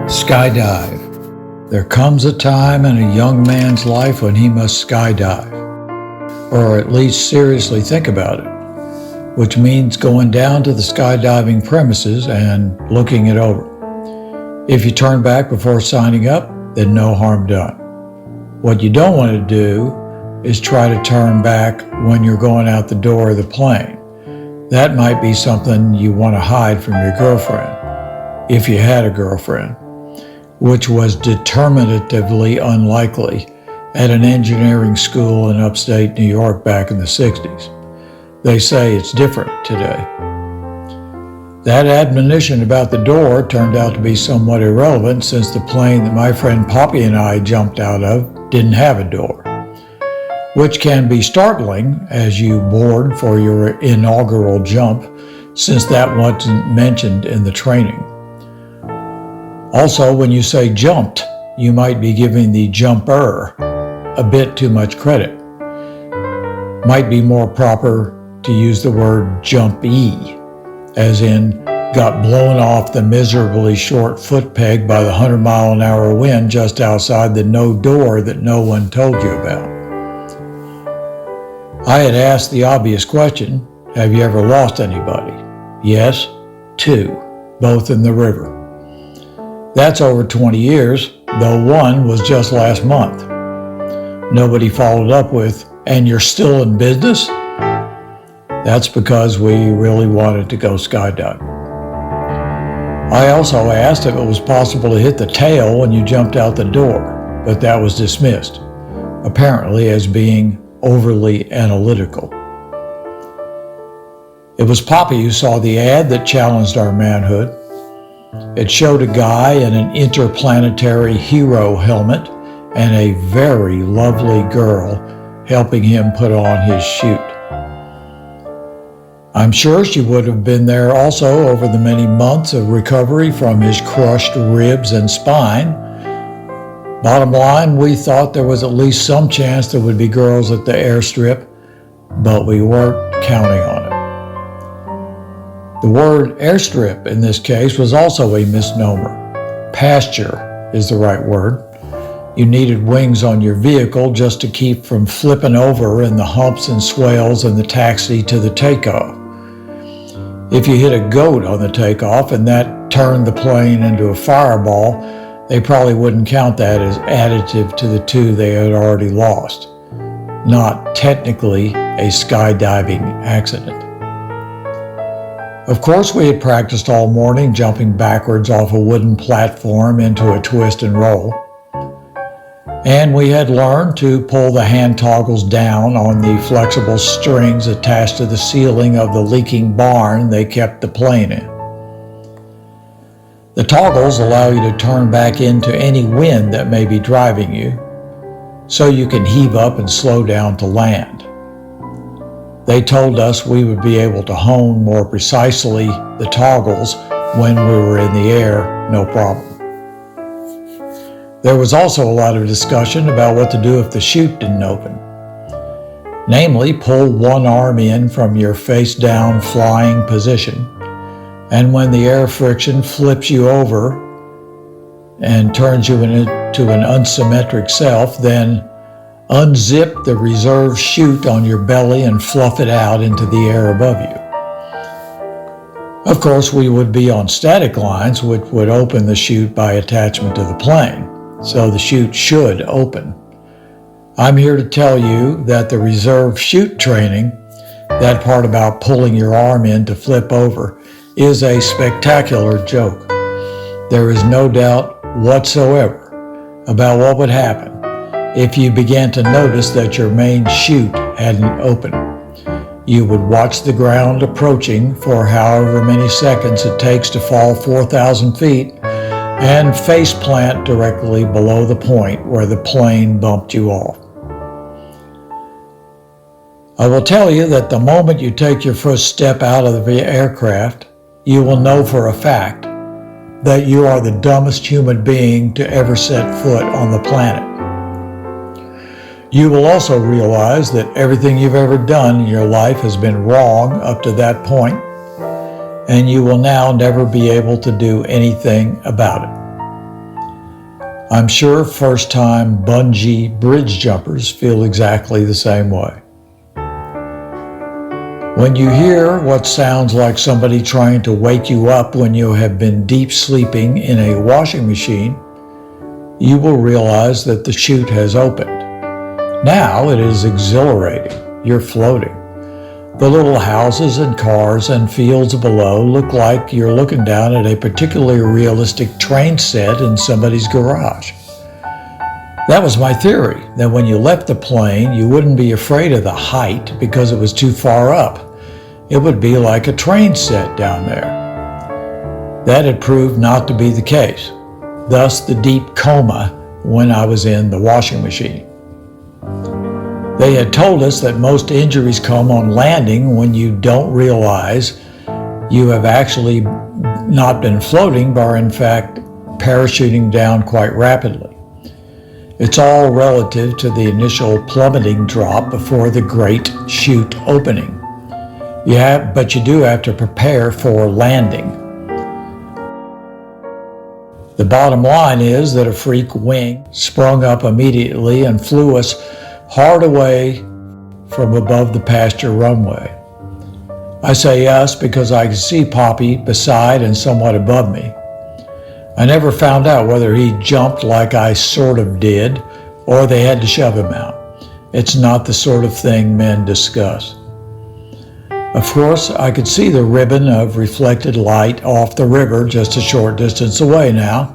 Skydive. There comes a time in a young man's life when he must skydive, or at least seriously think about it, which means going down to the skydiving premises and looking it over. If you turn back before signing up, then no harm done. What you don't want to do is try to turn back when you're going out the door of the plane. That might be something you want to hide from your girlfriend, if you had a girlfriend, which was determinatively unlikely at an engineering school in upstate New York back in the 60s. They say it's different today. That admonition about the door turned out to be somewhat irrelevant since the plane that my friend Poppy and I jumped out of didn't have a door, which can be startling as you board for your inaugural jump, since that wasn't mentioned in the training. Also, when you say jumped, you might be giving the jumper a bit too much credit. Might be more proper to use the word jumpee, as in got blown off the miserably short foot peg by the 100-mile-an-hour wind just outside the no door that no one told you about. I had asked the obvious question, have you ever lost anybody? Yes, 2, both in the river. That's over 20 years, though one was just last month. Nobody followed up with, and you're still in business? That's because we really wanted to go skydiving. I also asked if it was possible to hit the tail when you jumped out the door, but that was dismissed, apparently as being overly analytical. It was Poppy who saw the ad that challenged our manhood. It showed a guy in an interplanetary hero helmet and a very lovely girl helping him put on his chute. I'm sure she would have been there also over the many months of recovery from his crushed ribs and spine. Bottom line, we thought there was at least some chance there would be girls at the airstrip, but we weren't counting on it. The word airstrip in this case was also a misnomer. Pasture is the right word. You needed wings on your vehicle just to keep from flipping over in the humps and swales in the taxi to the takeoff. If you hit a goat on the takeoff and that turned the plane into a fireball, they probably wouldn't count that as additive to the 2 they had already lost. Not technically a skydiving accident. Of course, we had practiced all morning jumping backwards off a wooden platform into a twist and roll. And we had learned to pull the hand toggles down on the flexible strings attached to the ceiling of the leaking barn they kept the plane in. The toggles allow you to turn back into any wind that may be driving you, so you can heave up and slow down to land. They told us we would be able to hone more precisely the toggles when we were in the air, no problem. There was also a lot of discussion about what to do if the chute didn't open. Namely, pull one arm in from your face-down flying position, and when the air friction flips you over and turns you into an unsymmetric self, then unzip the reserve chute on your belly and fluff it out into the air above you. Of course, we would be on static lines, which would open the chute by attachment to the plane, so the chute should open. I'm here to tell you that the reserve chute training, that part about pulling your arm in to flip over, is a spectacular joke. There is no doubt whatsoever about what would happen if you began to notice that your main chute hadn't opened. You would watch the ground approaching for however many seconds it takes to fall 4,000 feet and face plant directly below the point where the plane bumped you off. I will tell you that the moment you take your first step out of the aircraft, you will know for a fact that you are the dumbest human being to ever set foot on the planet. You will also realize that everything you've ever done in your life has been wrong up to that point, and you will now never be able to do anything about it. I'm sure first-time bungee bridge jumpers feel exactly the same way. When you hear what sounds like somebody trying to wake you up when you have been deep sleeping in a washing machine, you will realize that the chute has opened. Now it is exhilarating. You're floating. The little houses and cars and fields below look like you're looking down at a particularly realistic train set in somebody's garage. That was my theory, that when you left the plane, you wouldn't be afraid of the height because it was too far up. It would be like a train set down there. That had proved not to be the case, thus the deep coma when I was in the washing machine. They had told us that most injuries come on landing when you don't realize you have actually not been floating, but are in fact parachuting down quite rapidly. It's all relative to the initial plummeting drop before the great chute opening. But you do have to prepare for landing. The bottom line is that a freak wing sprung up immediately and flew us hard away from above the pasture runway. I say us because I could see Poppy beside and somewhat above me. I never found out whether he jumped like I sort of did, or they had to shove him out. It's not the sort of thing men discuss. Of course, I could see the ribbon of reflected light off the river just a short distance away now.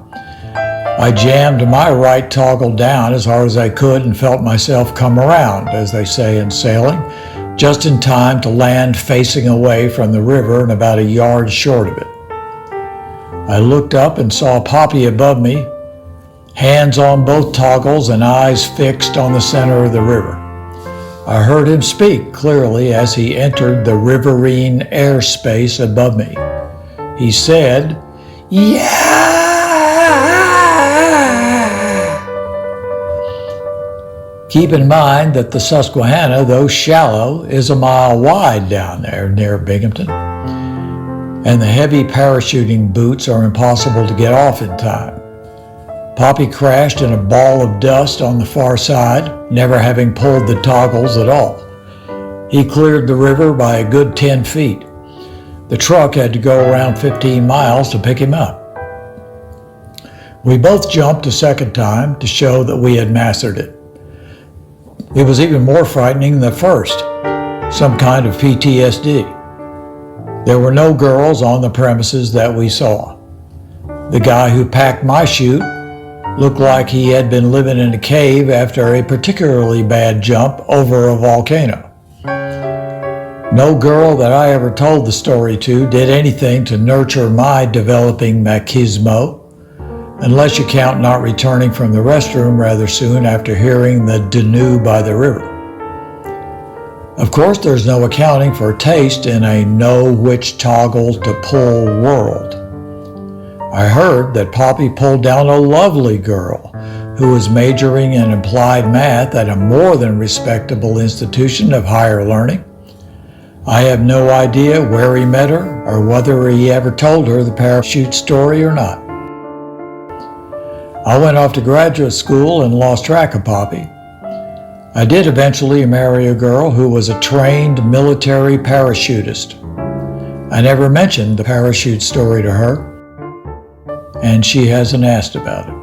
I jammed my right toggle down as hard as I could and felt myself come around, as they say in sailing, just in time to land facing away from the river and about a yard short of it. I looked up and saw Poppy above me, hands on both toggles and eyes fixed on the center of the river. I heard him speak clearly as he entered the riverine airspace above me. He said, "Yeah!" Keep in mind that the Susquehanna, though shallow, is a mile wide down there near Binghamton, and the heavy parachuting boots are impossible to get off in time. Poppy crashed in a ball of dust on the far side, never having pulled the toggles at all. He cleared the river by a good 10 feet. The truck had to go around 15 miles to pick him up. We both jumped a second time to show that we had mastered it. It was even more frightening than the first, some kind of PTSD. There were no girls on the premises that we saw. The guy who packed my chute looked like he had been living in a cave after a particularly bad jump over a volcano. No girl that I ever told the story to did anything to nurture my developing machismo, unless you count not returning from the restroom rather soon after hearing the Danube by the river. Of course, there's no accounting for taste in a know which toggle to pull world. I heard that Poppy pulled down a lovely girl who was majoring in applied math at a more than respectable institution of higher learning. I have no idea where he met her or whether he ever told her the parachute story or not. I went off to graduate school and lost track of Poppy. I did eventually marry a girl who was a trained military parachutist. I never mentioned the parachute story to her, and she hasn't asked about it.